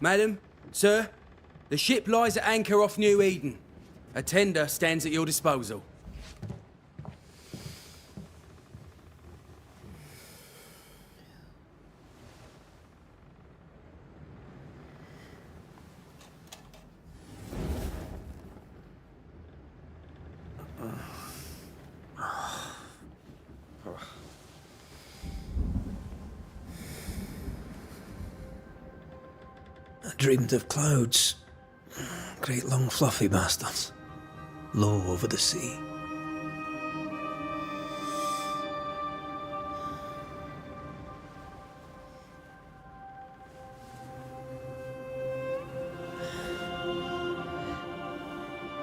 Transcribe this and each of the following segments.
Madam, sir, the ship lies at anchor off New Eden. A tender stands at your disposal. I dreamed of clouds. Great long fluffy bastards. Low over the sea.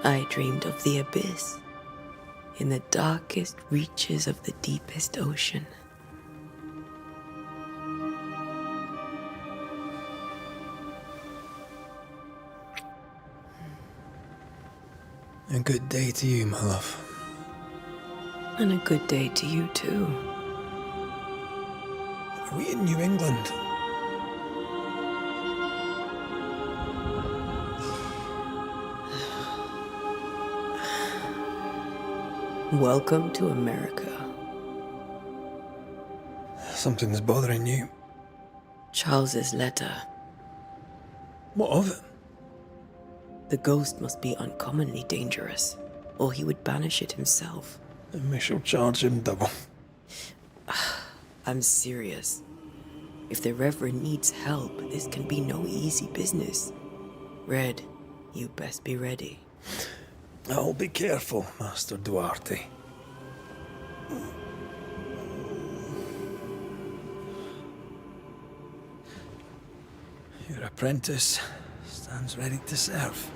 I dreamed of the abyss, in the darkest reaches of the deepest ocean. A good day to you, my love. And a good day to you, too. Are we in New England? Welcome to America. Something's bothering you. Charles's letter. What of it? The ghost must be uncommonly dangerous, or he would banish it himself. And we shall charge him double. I'm serious. If the Reverend needs help, this can be no easy business. Red, you best be ready. I'll be careful, Master Duarte. Your apprentice stands ready to serve.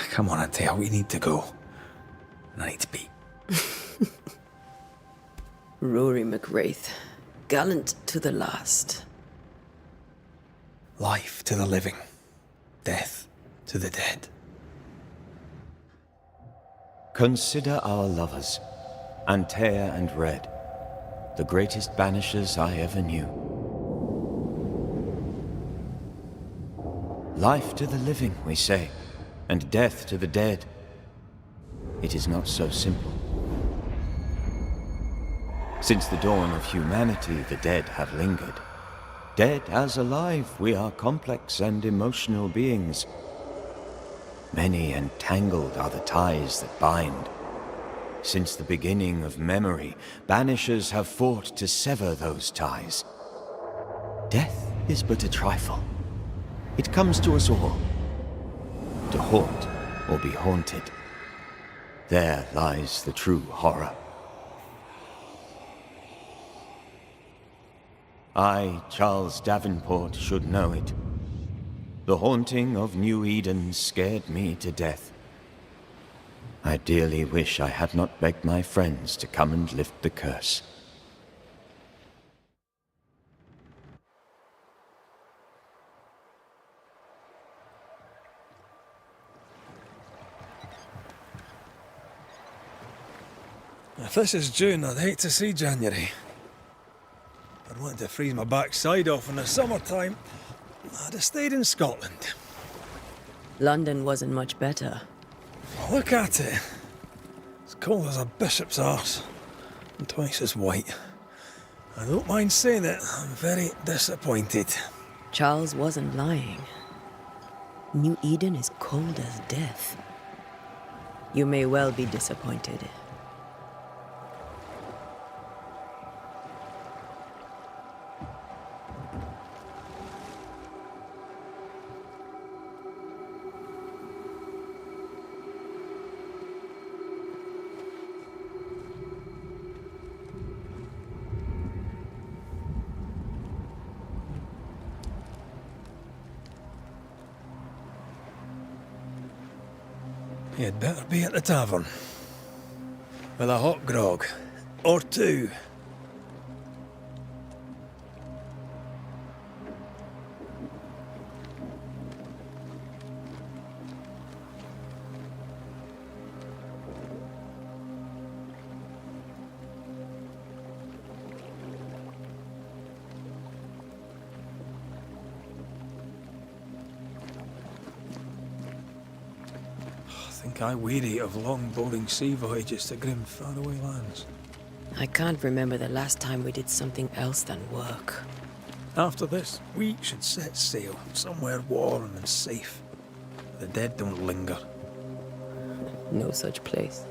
Come on, Atea, we need to go. And I need to be. Rory McWraith, gallant to the last. Life to the living, death to the dead. Consider our lovers, Antea and Red, the greatest banishers I ever knew. Life to the living, we say, and death to the dead. It is not so simple. Since the dawn of humanity, the dead have lingered. Dead as alive, we are complex and emotional beings. Many and tangled are the ties that bind. Since the beginning of memory, banishers have fought to sever those ties. Death is but a trifle. It comes to us all. To haunt or be haunted. There lies the true horror. I, Charles Davenport, should know it. The haunting of New Eden scared me to death. I dearly wish I had not begged my friends to come and lift the curse. If this is June, I'd hate to see January. I'd want to freeze my backside off in the summertime. I'd have stayed in Scotland. London wasn't much better. Look at it. As cold as a bishop's arse. And twice as white. I don't mind saying it, I'm very disappointed. Charles wasn't lying. New Eden is cold as death. You may well be disappointed. You'd better be at the tavern. With a hot grog. Or two. think I weary of long, boring sea voyages to grim, faraway lands. I can't remember the last time we did something else than work. After this, we should set sail somewhere warm and safe. The dead don't linger. No such place.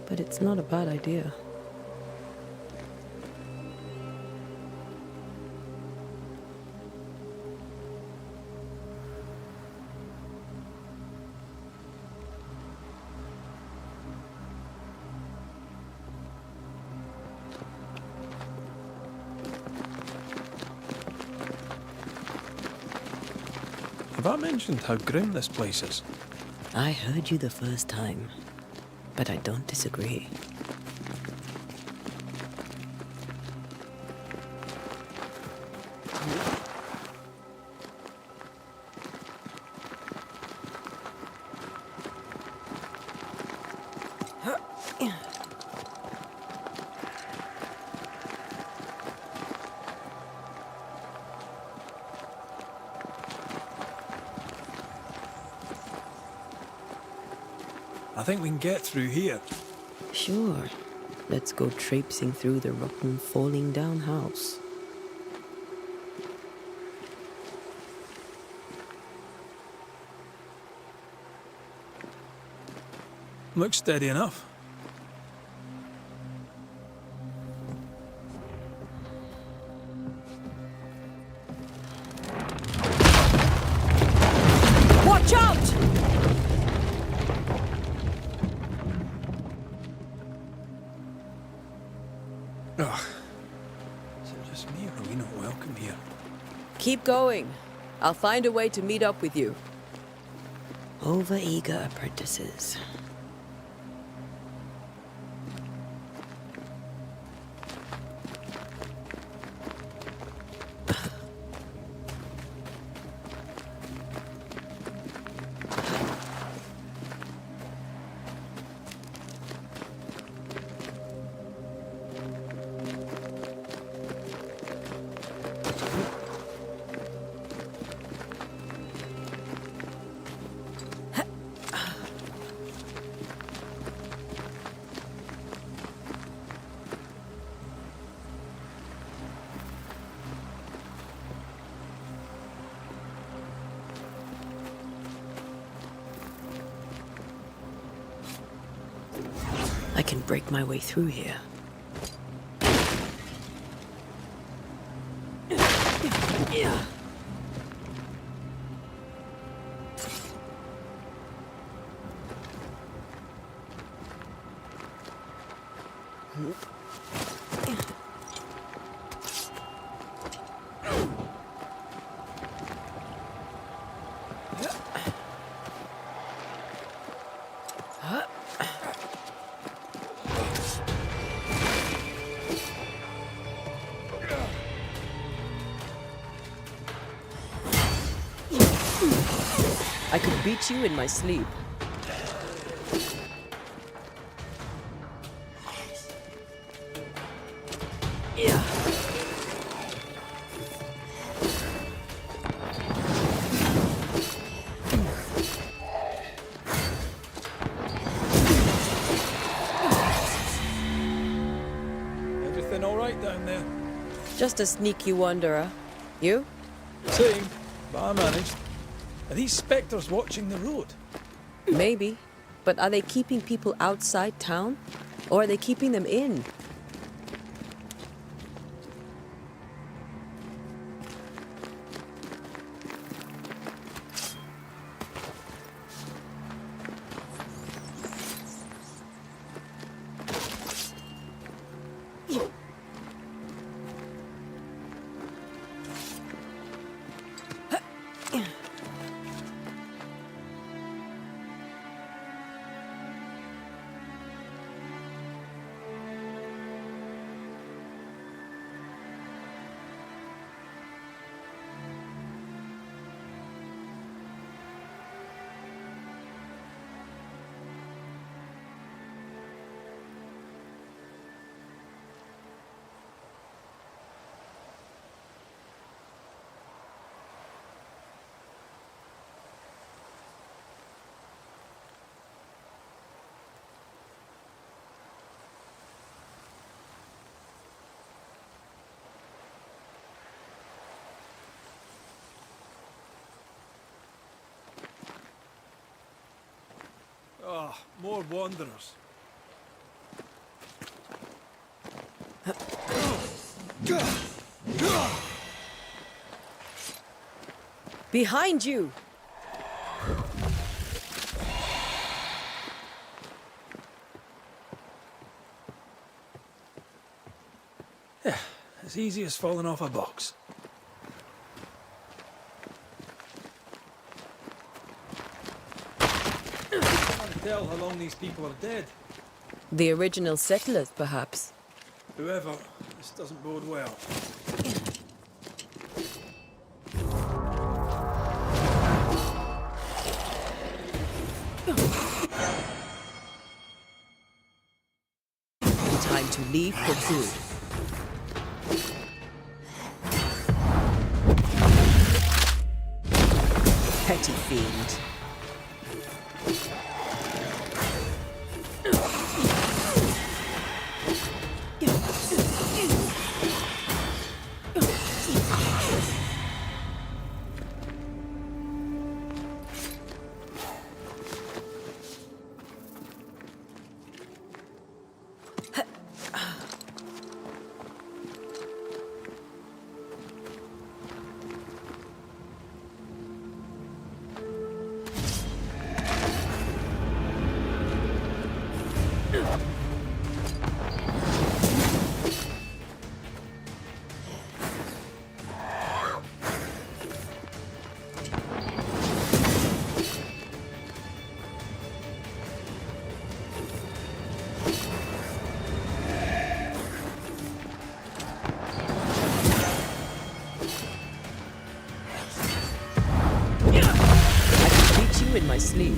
But it's not a bad idea. Have I mentioned how grim this place is? I heard you the first time, but I don't disagree. I think we can get through here. Sure. Let's go traipsing through the rotten, falling down house. Looks steady enough. Watch out! Ugh. Is it just me, or are we not welcome here? Keep going. I'll find a way to meet up with you. Over-eager apprentices. I can break my way through here. I could beat you in my sleep. Everything all right down there? Just a sneaky wanderer. You? Same, but I managed. Are these spectres watching the road? Maybe. But are they keeping people outside town? Or are they keeping them in? Ah, more wanderers. Behind you! Yeah, as easy as falling off a box. I can't tell how long these people are dead. The original settlers, perhaps. Whoever, this doesn't bode well. Time to leave for good. Petty fiend. In my sleep.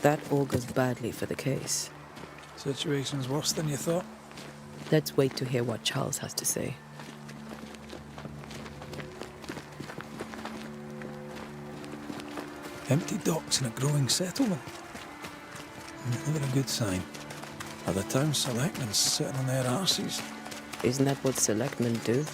That augurs badly for the case. Situation's worse than you thought. Let's wait to hear what Charles has to say. Empty docks in a growing settlement. Never a good sign. Are the town selectmen sitting on their arses? Isn't that what selectmen do?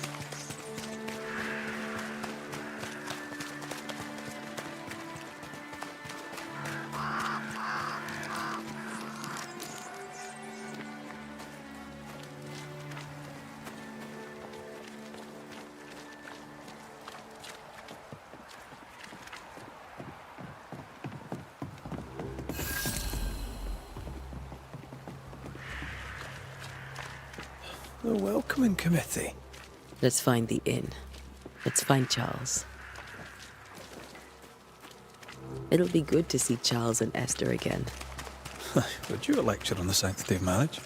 The welcoming committee. Let's find the inn. Let's find Charles. It'll be good to see Charles and Esther again. Would you a lecture on the sanctity of marriage?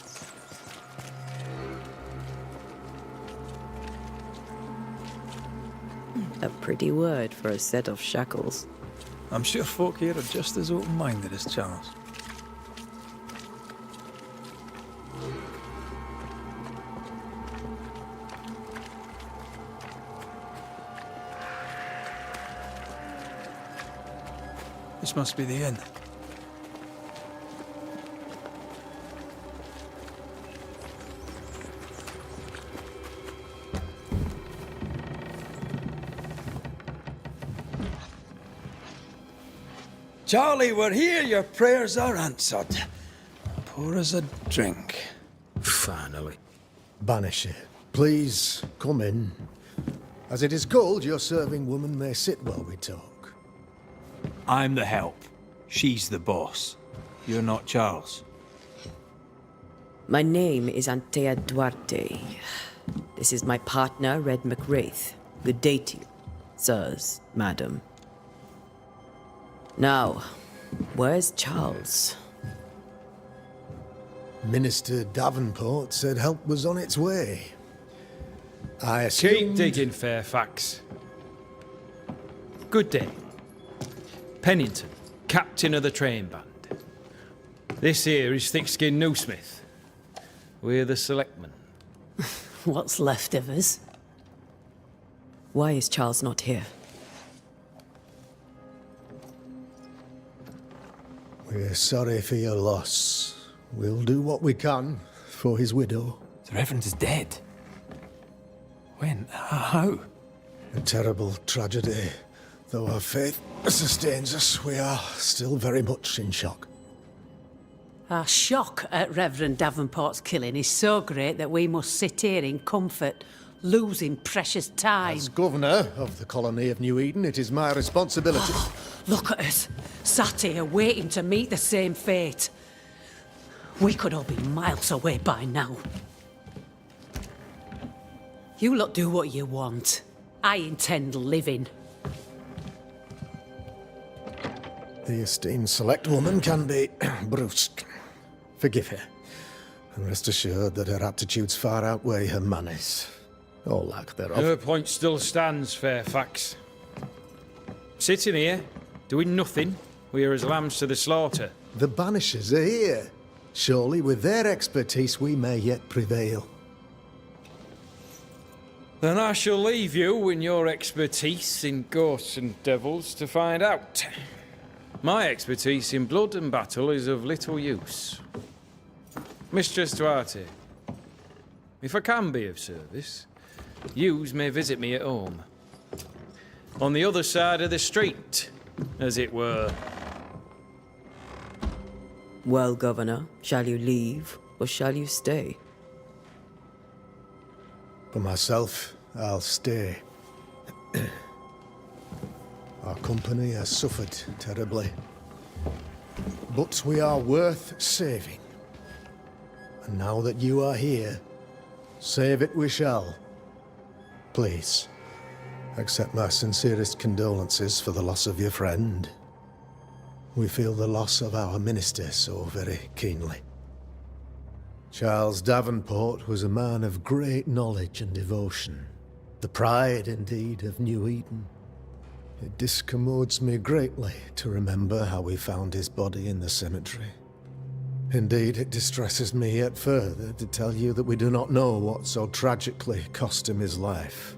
A pretty word for a set of shackles. I'm sure folk here are just as open-minded as Charles. This must be the inn. Charlie, we're here. Your prayers are answered. Pour us a drink. Finally. Banisher, please come in. As it is cold, your serving woman may sit while we talk. I'm the help. She's the boss. You're not Charles. My name is Antea Duarte. This is my partner, Red McWraith. Good day to you, sirs, madam. Now, where's Charles? Minister Davenport said help was on its way. I Keep assumed... digging, Fairfax. Good day. Pennington, captain of the train band. This here is Thick-Skinned Newsmith. We're the selectmen. What's left of us? Why is Charles not here? We're sorry for your loss. We'll do what we can for his widow. The Reverend is dead. When? How? A terrible tragedy. Though our faith sustains us, we are still very much in shock. Our shock at Reverend Davenport's killing is so great that we must sit here in comfort, losing precious time. As governor of the colony of New Eden, it is my responsibility. Look at us, sat here waiting to meet the same fate. We could all be miles away by now. You lot do what you want. I intend living. The esteemed select woman can be brusque. Forgive her, and rest assured that her aptitudes far outweigh her manners, or lack thereof. Her point still stands, Fairfax. Sitting here, doing nothing, we are as lambs to the slaughter. The Banishers are here. Surely with their expertise we may yet prevail. Then I shall leave you and your expertise in ghosts and devils to find out. My expertise in blood and battle is of little use. Mistress Duarte, if I can be of service, yous may visit me at home. On the other side of the street, as it were. Well, Governor, shall you leave or shall you stay? For myself, I'll stay. Our company has suffered terribly. But we are worth saving. And now that you are here, save it we shall. Please, accept my sincerest condolences for the loss of your friend. We feel the loss of our minister so very keenly. Charles Davenport was a man of great knowledge and devotion. The pride, indeed, of New Eden. It discommodes me greatly to remember how we found his body in the cemetery. Indeed, it distresses me yet further to tell you that we do not know what so tragically cost him his life.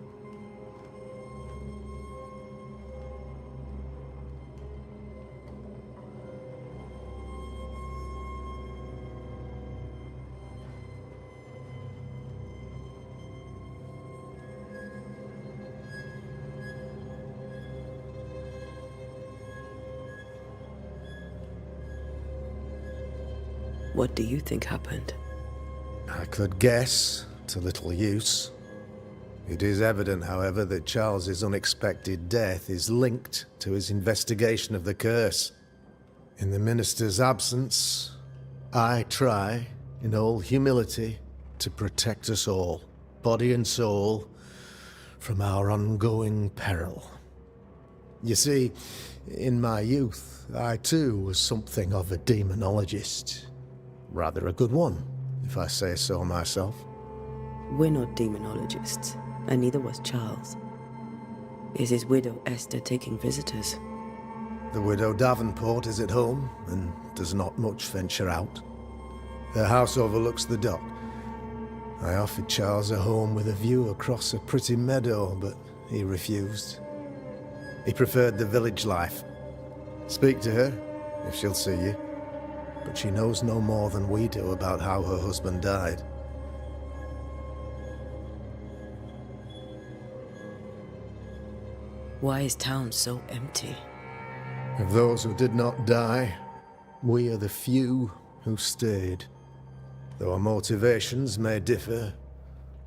What do you think happened? I could guess, to little use. It is evident, however, that Charles's unexpected death is linked to his investigation of the curse. In the minister's absence, I try, in all humility, to protect us all, body and soul, from our ongoing peril. You see, in my youth, I too was something of a demonologist. Rather a good one, if I say so myself. We're not demonologists, and neither was Charles. Is his widow Esther taking visitors? The widow Davenport is at home, and does not much venture out. Her house overlooks the dock. I offered Charles a home with a view across a pretty meadow, but he refused. He preferred the village life. Speak to her, if she'll see you. But she knows no more than we do about how her husband died. Why is town so empty? Of those who did not die, we are the few who stayed. Though our motivations may differ,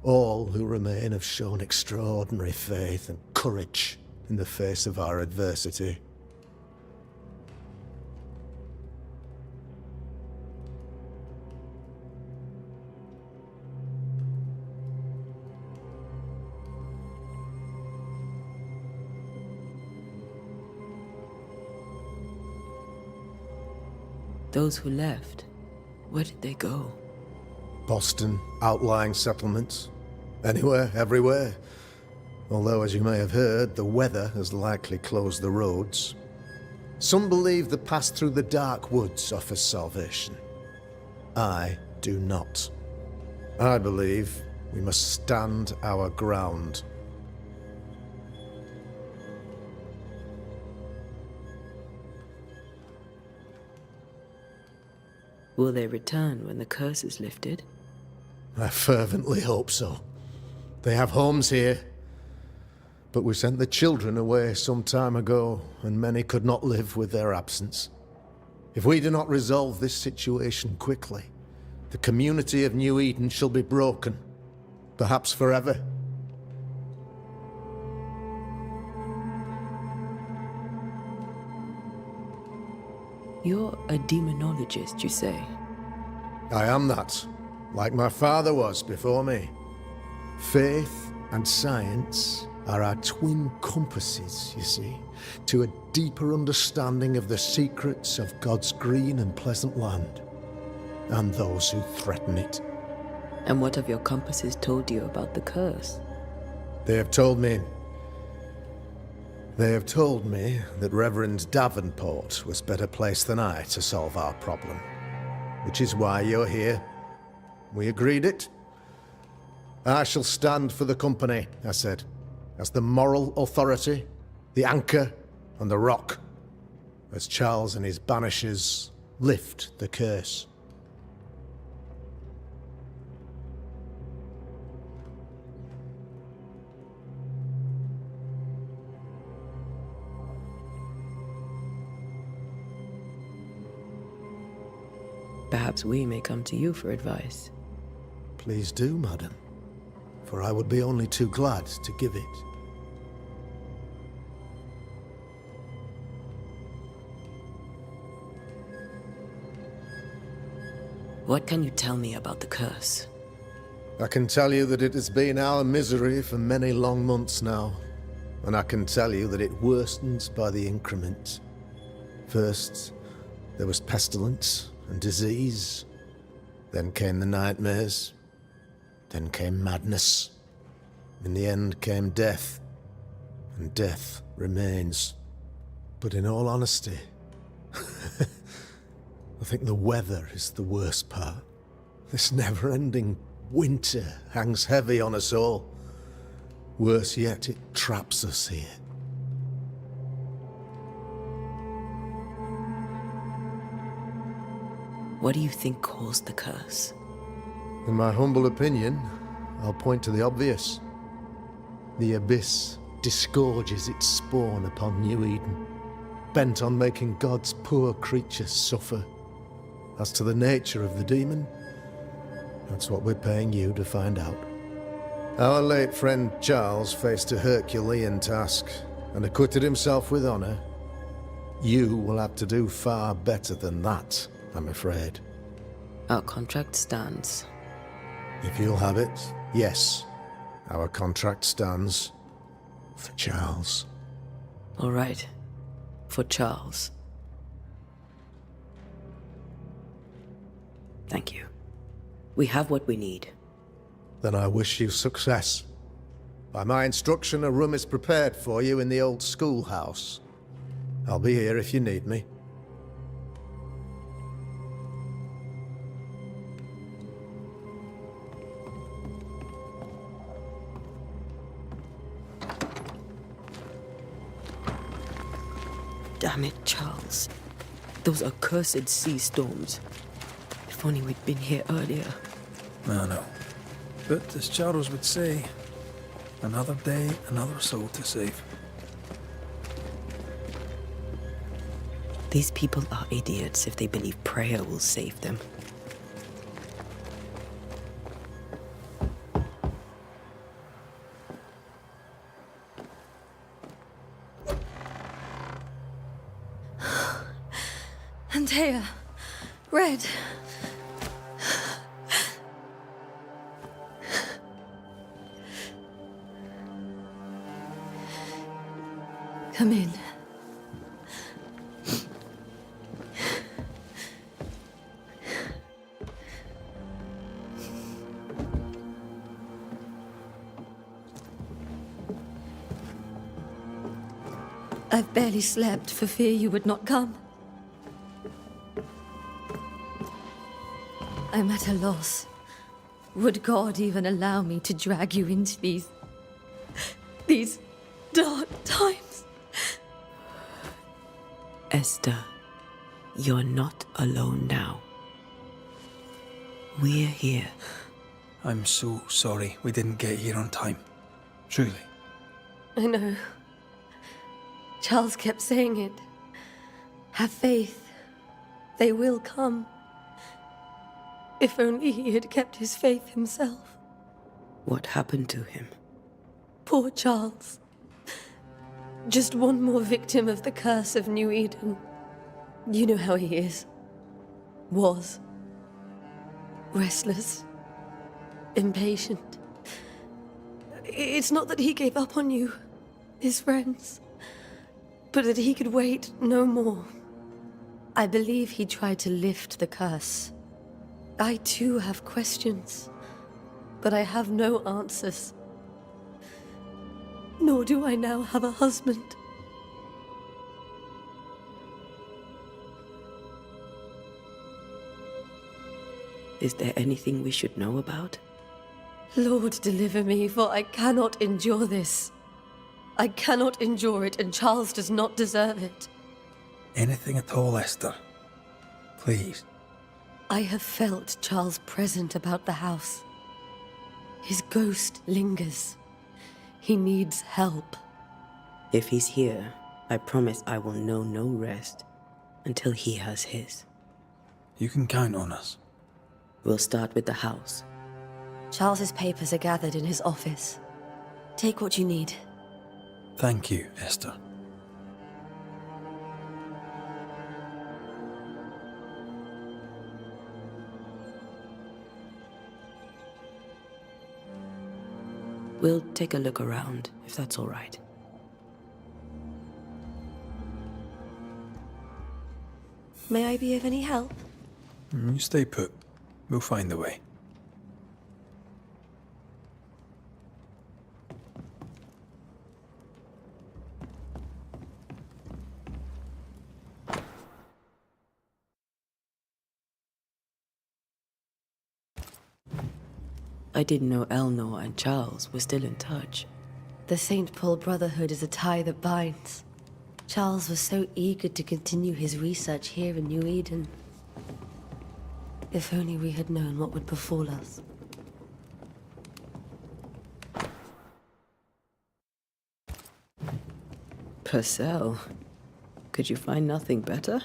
all who remain have shown extraordinary faith and courage in the face of our adversity. Those who left, where did they go? Boston, outlying settlements. Anywhere, everywhere. Although, as you may have heard, the weather has likely closed the roads. Some believe the path through the dark woods offers salvation. I do not. I believe we must stand our ground. Will they return when the curse is lifted? I fervently hope so. They have homes here. But we sent the children away some time ago, and many could not live with their absence. If we do not resolve this situation quickly, the community of New Eden shall be broken, perhaps forever. You're a demonologist, you say? I am that, like my father was before me. Faith and science are our twin compasses, you see, to a deeper understanding of the secrets of God's green and pleasant land, and those who threaten it. And what have your compasses told you about the curse? They have told me that Reverend Davenport was better placed than I to solve our problem, which is why you're here. We agreed it. I shall stand for the company, I said, as the moral authority, the anchor, and the rock, as Charles and his Banishers lift the curse. Perhaps we may come to you for advice. Please do, madam, for I would be only too glad to give it. What can you tell me about the curse? I can tell you that it has been our misery for many long months now, and I can tell you that it worsens by the increment. First, there was pestilence and disease. Then came the nightmares. Then came madness. In the end came death, and death remains. But in all honesty, I think the weather is the worst part. This never-ending winter hangs heavy on us all. Worse yet, it traps us here. What do you think caused the curse? In my humble opinion, I'll point to the obvious. The Abyss disgorges its spawn upon New Eden, bent on making God's poor creatures suffer. As to the nature of the demon, that's what we're paying you to find out. Our late friend Charles faced a Herculean task and acquitted himself with honor. You will have to do far better than that, I'm afraid. Our contract stands. If you'll have it, yes. Our contract stands for Charles. All right. For Charles. Thank you. We have what we need. Then I wish you success. By my instruction, a room is prepared for you in the old schoolhouse. I'll be here if you need me. Damn it, Charles. Those accursed sea storms. If only we'd been here earlier. I know. But as Charles would say, another day, another soul to save. These people are idiots if they believe prayer will save them. Antea, Red. Come in. I've barely slept for fear you would not come. I'm at a loss. Would God even allow me to drag you into these dark times? Esther, you're not alone now. We're here. I'm so sorry we didn't get here on time. Truly. I know. Charles kept saying it. Have faith. They will come. If only he had kept his faith himself. What happened to him? Poor Charles. Just one more victim of the curse of New Eden. You know how he is. Was. Restless. Impatient. It's not that he gave up on you, his friends, but that he could wait no more. I believe he tried to lift the curse. I too have questions, but I have no answers. Nor do I now have a husband. Is there anything we should know about? Lord, deliver me, for I cannot endure this. I cannot endure it, and Charles does not deserve it. Anything at all, Esther. Please. I have felt Charles present about the house. His ghost lingers. He needs help. If he's here, I promise I will know no rest until he has his. You can count on us. We'll start with the house. Charles's papers are gathered in his office. Take what you need. Thank you, Esther. We'll take a look around, if that's all right. May I be of any help? You stay put. We'll find a way. I didn't know Eleanor and Charles were still in touch. The St. Paul Brotherhood is a tie that binds. Charles was so eager to continue his research here in New Eden. If only we had known what would befall us. Purcell, could you find nothing better?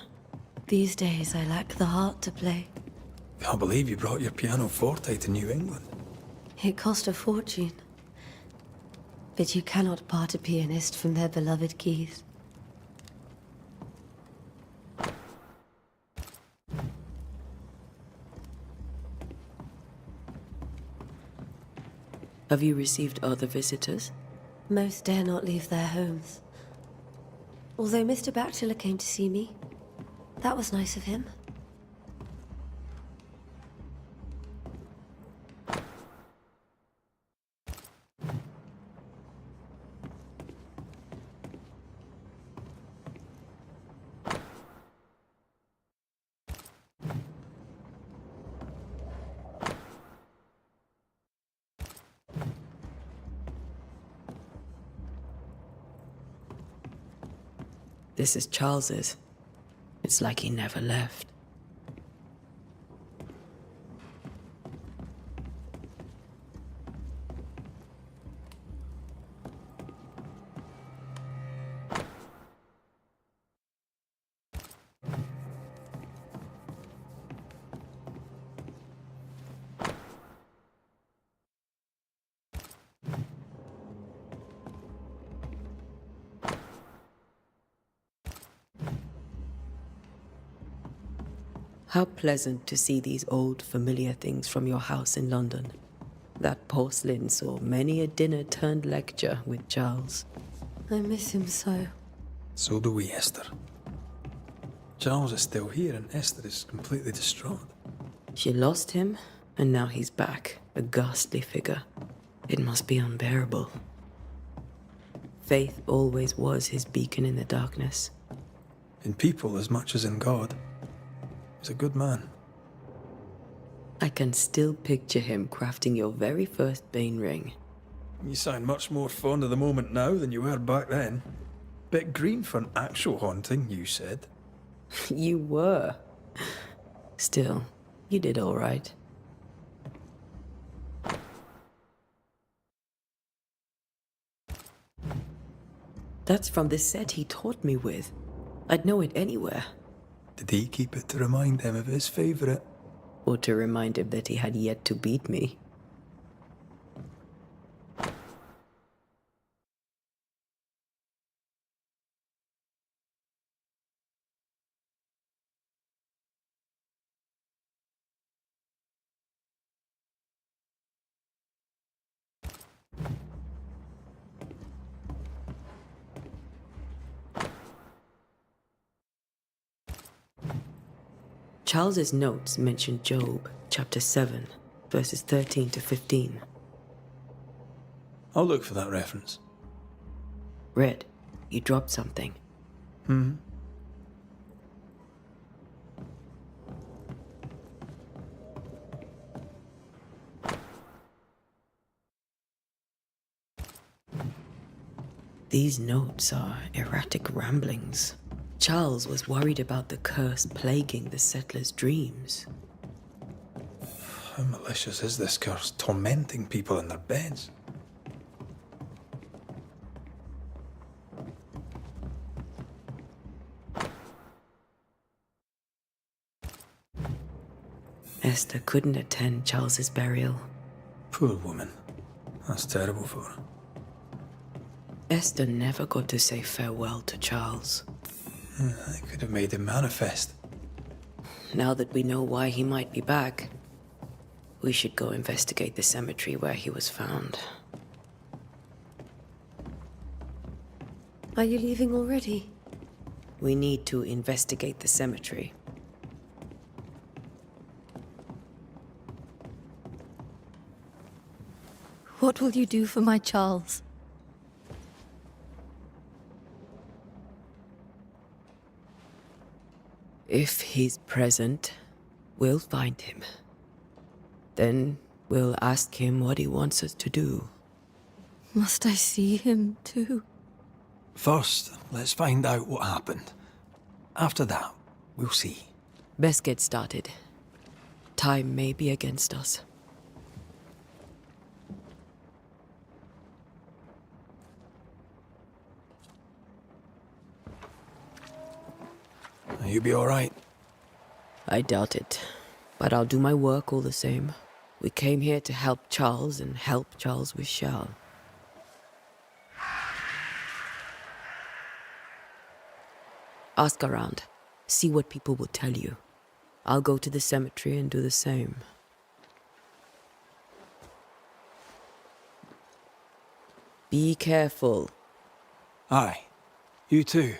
These days, I lack the heart to play. Can't believe you brought your pianoforte to New England. It cost a fortune. But you cannot part a pianist from their beloved keys. Have you received other visitors? Most dare not leave their homes. Although Mr. Bachelor came to see me. That was nice of him. This is Charles's. It's like he never left. How pleasant to see these old, familiar things from your house in London. That porcelain saw many a dinner-turned-lecture with Charles. I miss him so. So do we, Esther. Charles is still here and Esther is completely distraught. She lost him, and now he's back, a ghastly figure. It must be unbearable. Faith always was his beacon in the darkness. In people as much as in God. He's a good man. I can still picture him crafting your very first Bane ring. You sound much more fond of the moment now than you were back then. Bit green for an actual haunting, you said. You were. Still, you did all right. That's from the set he taught me with. I'd know it anywhere. Did he keep it to remind him of his favourite? Or to remind him that he had yet to beat me. Charles's notes mention Job, chapter 7, verses 13 to 15. I'll look for that reference. Red, you dropped something. These notes are erratic ramblings. Charles was worried about the curse plaguing the settlers' dreams. How malicious is this curse, tormenting people in their beds? Esther couldn't attend Charles's burial. Poor woman. That's terrible for her. Esther never got to say farewell to Charles. I could have made him manifest. Now that we know why he might be back, we should go investigate the cemetery where he was found. Are you leaving already? We need to investigate the cemetery. What will you do for my Charles? If he's present, we'll find him. Then we'll ask him what he wants us to do. Must I see him too? First, let's find out what happened. After that, we'll see. Best get started. Time may be against us. You'll be all right. I doubt it, but I'll do my work all the same. We came here to help Charles, and help Charles we shall. Ask around. See what people will tell you. I'll go to the cemetery and do the same. Be careful. Aye. You too.